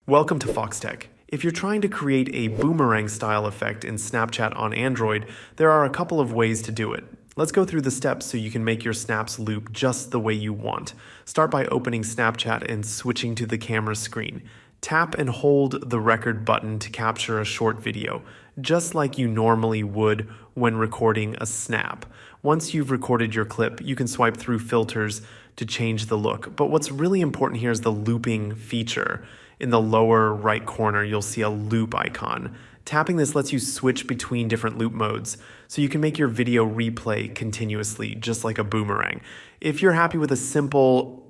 Welcome to Foxtecc. If you're trying to create a boomerang style effect in Snapchat on Android, there are a couple of ways to do it. Let's go through the steps so you can make your snaps loop just the way you want. Start by opening Snapchat and switching to the camera screen. Tap and hold the record button to capture a short video, just like you normally would when recording a snap. Once you've recorded your clip, you can swipe through filters to change the look. But what's really important here is the looping feature. In the lower right corner, you'll see a loop icon. Tapping this lets you switch between different loop modes, so you can make your video replay continuously, just like a boomerang. If you're happy with a simple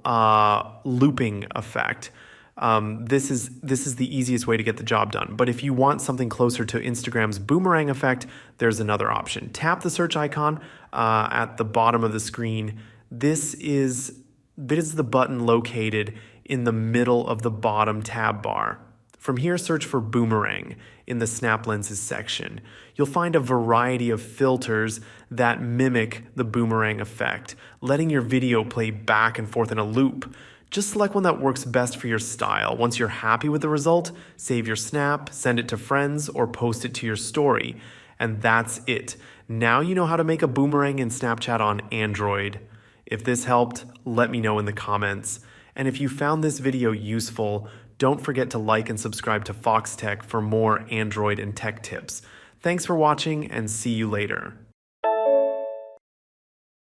looping effect, this is the easiest way to get the job done. But if you want something closer to Instagram's boomerang effect, there's another option. Tap the search icon at the bottom of the screen. This is the button located in the middle of the bottom tab bar. From here, search for Boomerang in the Snap Lenses section. You'll find a variety of filters that mimic the boomerang effect, letting your video play back and forth in a loop. Just select one that works best for your style. Once you're happy with the result, save your snap, send it to friends, or post it to your story. And that's it. Now you know how to make a boomerang in Snapchat on Android. If this helped, let me know in the comments. And if you found this video useful, don't forget to like and subscribe to Foxtecc for more Android and tech tips. Thanks for watching, and see you later.